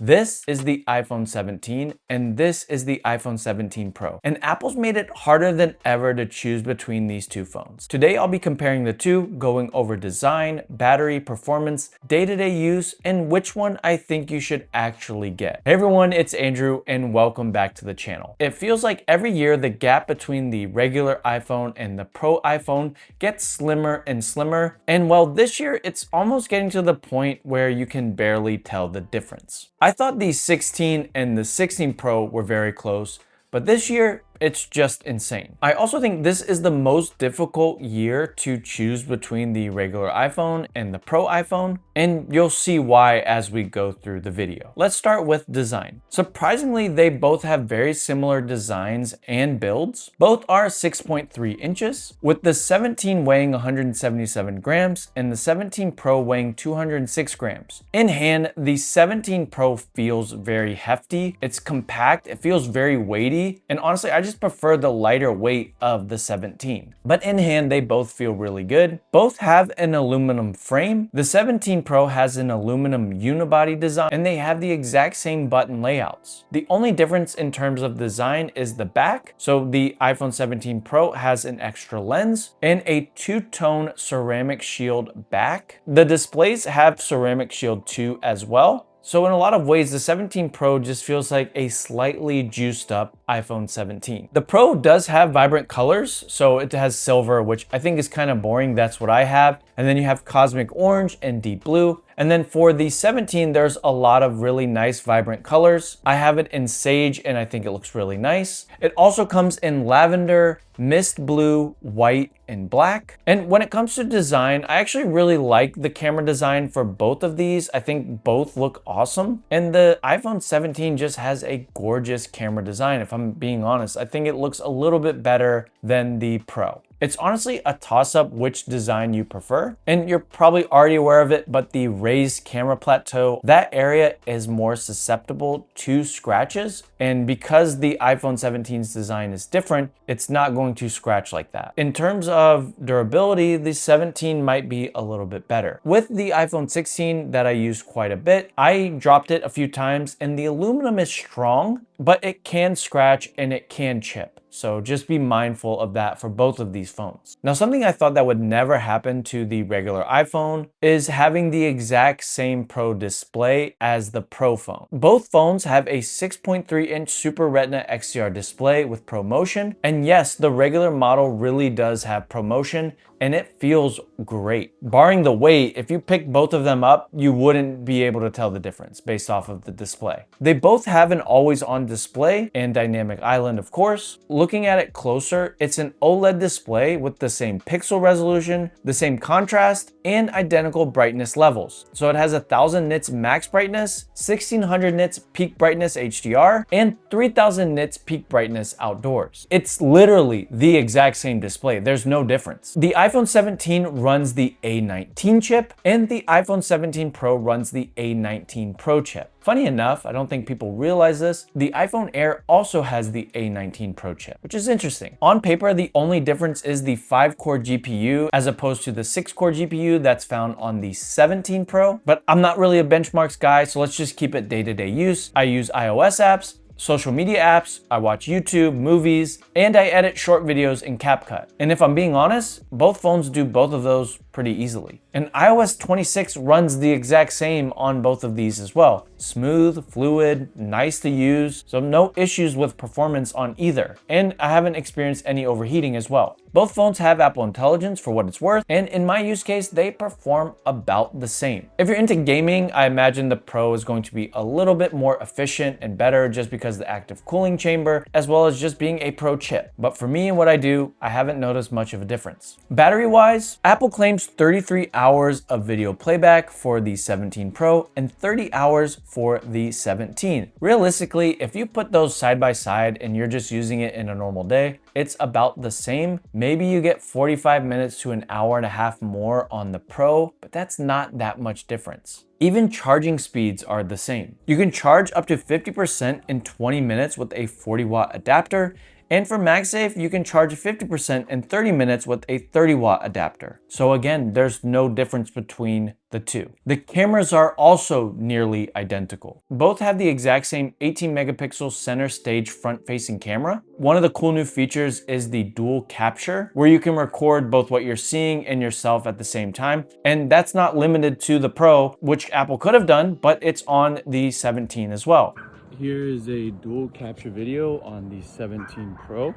This is the iPhone 17 and this is the iPhone 17 Pro. And Apple's made it harder than ever to choose between these two phones. Today I'll be comparing the two, going over design, battery, performance, day-to-day use, and which one I think you should actually get. Hey everyone, it's Andrew and welcome back to the channel. It feels like every year the gap between the regular iPhone and the Pro iPhone gets slimmer and slimmer. And well, this year it's almost getting to the point where you can barely tell the difference. I thought the 16 and the 16 Pro were very close, but this year it's just insane. I also think this is the most difficult year to choose between the regular iPhone and the Pro iPhone, and you'll see why as we go through the video. Let's start with design. Surprisingly, they both have very similar designs and builds. Both are 6.3 inches, with the 17 weighing 177 grams and the 17 Pro weighing 206 grams. In hand, the 17 Pro feels very hefty. It's compact, it feels very weighty, and honestly, I just prefer the lighter weight of the 17. But in hand, they both feel really good. Both have an aluminum frame. The 17 Pro has an aluminum unibody design, and they have the exact same button layouts. The only difference in terms of design is the back. So the iPhone 17 Pro has an extra lens and a two-tone ceramic shield back. The displays have ceramic shield too as well. So in a lot of ways, the 17 Pro just feels like a slightly juiced up iPhone 17. The Pro does have vibrant colors, so it has silver, which I think is kind of boring. That's what I have. And then you have cosmic orange and deep blue. And then for the 17, there's a lot of really nice vibrant colors. I have it in sage and I think it looks really nice. It also comes in lavender, mist blue, white, and black. And when it comes to design, I actually really like the camera design for both of these. I think both look awesome. And the iPhone 17 just has a gorgeous camera design. If I'm being honest, I think it looks a little bit better than the Pro. It's honestly a toss-up which design you prefer, and you're probably already aware of it, but the raised camera plateau, that area is more susceptible to scratches, and because the iPhone 17's design is different, it's not going to scratch like that. In terms of durability, the 17 might be a little bit better. With the iPhone 16 that I used quite a bit, I dropped it a few times, and the aluminum is strong, but it can scratch and it can chip. So just be mindful of that for both of these phones. Now, something I thought that would never happen to the regular iPhone is having the exact same Pro display as the Pro phone. Both phones have a 6.3-inch Super Retina XDR display with ProMotion. And yes, the regular model really does have ProMotion, and it feels great. Barring the weight, if you pick both of them up, you wouldn't be able to tell the difference based off of the display. They both have an always-on display and dynamic island, of course. Looking at it closer, it's an OLED display with the same pixel resolution, the same contrast, and identical brightness levels. So it has 1000 nits max brightness, 1600 nits peak brightness HDR, and 3000 nits peak brightness outdoors. It's literally the exact same display. There's no difference. The iPhone 17 runs the A19 chip, and the iPhone 17 Pro runs the A19 Pro chip. Funny enough, I don't think people realize this, the iPhone Air also has the A19 Pro chip, which is interesting. On paper, the only difference is the 5-core GPU as opposed to the 6-core GPU that's found on the 17 Pro, but I'm not really a benchmarks guy, so let's just keep it day-to-day use. I use iOS apps, social media apps, I watch YouTube, movies, and I edit short videos in CapCut. And if I'm being honest, both phones do both of those pretty easily. And iOS 26 runs the exact same on both of these as well. Smooth, fluid, nice to use, so no issues with performance on either. And I haven't experienced any overheating as well. Both phones have Apple Intelligence for what it's worth, and in my use case, they perform about the same. If you're into gaming, I imagine the Pro is going to be a little bit more efficient and better just because of the active cooling chamber, as well as just being a Pro chip. But for me and what I do, I haven't noticed much of a difference. Battery-wise, Apple claims 33 hours of video playback for the 17 Pro and 30 hours for the 17. Realistically, if you put those side by side and you're just using it in a normal day, it's about the same. Maybe you get 45 minutes to an hour and a half more on the Pro, but that's not that much difference. Even charging speeds are the same. You can charge up to 50% in 20 minutes with a 40-watt adapter, And for MagSafe, you can charge 50% in 30 minutes with a 30-watt adapter. So again, there's no difference between the two. The cameras are also nearly identical. Both have the exact same 18 megapixel center stage front-facing camera. One of the cool new features is the dual capture, where you can record both what you're seeing and yourself at the same time. And that's not limited to the Pro, which Apple could have done, but it's on the 17 as well. Here is a dual capture video on the 17 Pro.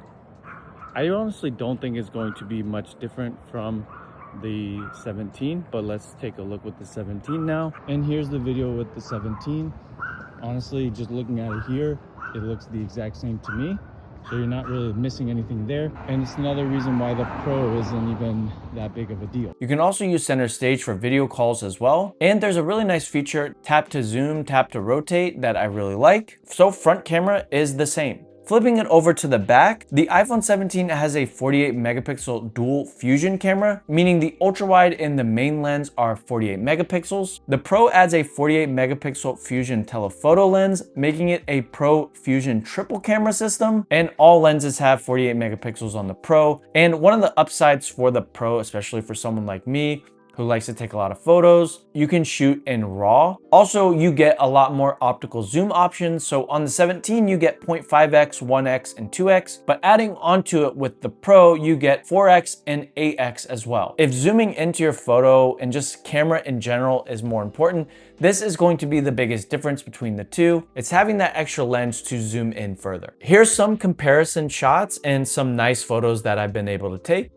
I honestly don't think it's going to be much different from the 17, but let's take a look with the 17 now. And here's the video with the 17. Honestly, just looking at it here, it looks the exact same to me. So you're not really missing anything there. And it's another reason why the Pro isn't even that big of a deal. You can also use center stage for video calls as well. And there's a really nice feature, tap to zoom, tap to rotate, that I really like. So front camera is the same. Flipping it over to the back, the iPhone 17 has a 48 megapixel dual fusion camera, meaning the ultra wide and the main lens are 48 megapixels. The Pro adds a 48 megapixel fusion telephoto lens, making it a Pro fusion triple camera system. And all lenses have 48 megapixels on the Pro. And one of the upsides for the Pro, especially for someone like me, who likes to take a lot of photos, you can shoot in RAW. Also, you get a lot more optical zoom options. So on the 17, you get 0.5x, 1x, and 2x, but adding onto it with the Pro, you get 4x and 8x as well. If zooming into your photo and just camera in general is more important, this is going to be the biggest difference between the two. It's having that extra lens to zoom in further. Here's some comparison shots and some nice photos that I've been able to take.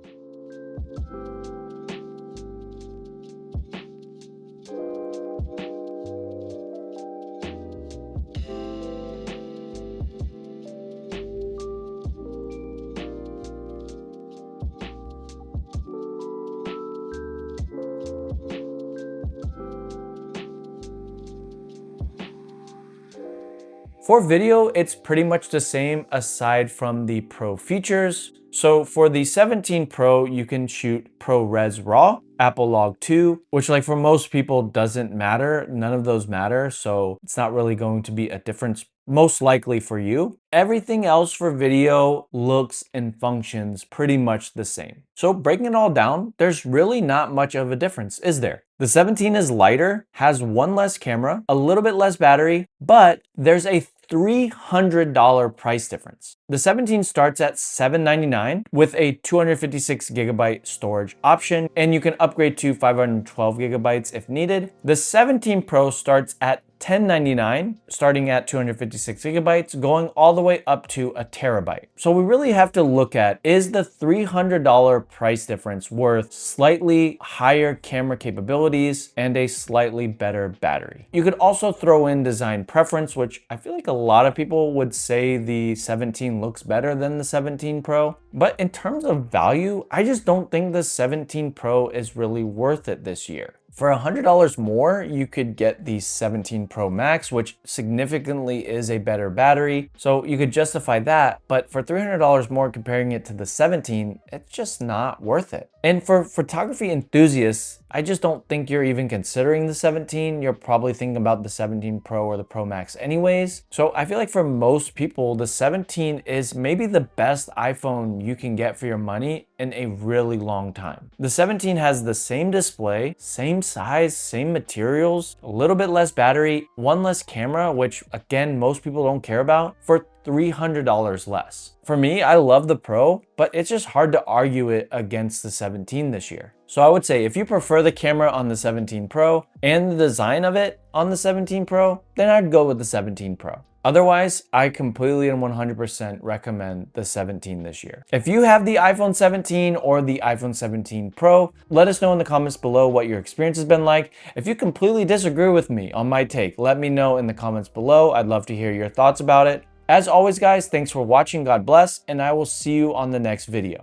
For video, it's pretty much the same aside from the Pro features. So for the 17 Pro, you can shoot ProRes RAW, Apple Log 2, which like for most people doesn't matter. None of those matter. So it's not really going to be a difference most likely for you. Everything else for video looks and functions pretty much the same. So breaking it all down, there's really not much of a difference, is there? The 17 is lighter, has one less camera, a little bit less battery, but there's a $300 price difference. The 17 starts at $799 with a 256 gigabyte storage option, and you can upgrade to 512 gigabytes if needed. The 17 Pro starts at $1099, starting at 256 gigabytes, going all the way up to a terabyte. So we really have to look at, is the $300 price difference worth slightly higher camera capabilities and a slightly better battery? You could also throw in design preference, which I feel like a lot of people would say the 17 looks better than the 17 Pro. But in terms of value, I just don't think the 17 Pro is really worth it this year. For $100 more, you could get the 17 Pro Max, which significantly is a better battery. So you could justify that, but for $300 more comparing it to the 17, it's just not worth it. And for photography enthusiasts, I just don't think you're even considering the 17. You're probably thinking about the 17 Pro or the Pro Max anyways. So I feel like for most people, the 17 is maybe the best iPhone you can get for your money in a really long time. The 17 has the same display, same size, same materials, a little bit less battery, one less camera, which again, most people don't care about, for $300 less. For me, I love the Pro, but it's just hard to argue it against the 17 this year. So I would say if you prefer the camera on the 17 Pro and the design of it on the 17 Pro, then I'd go with the 17 Pro. Otherwise, I completely and 100% recommend the 17 this year. If you have the iPhone 17 or the iPhone 17 Pro, let us know in the comments below what your experience has been like. If you completely disagree with me on my take, let me know in the comments below. I'd love to hear your thoughts about it. As always, guys, thanks for watching. God bless, and I will see you on the next video.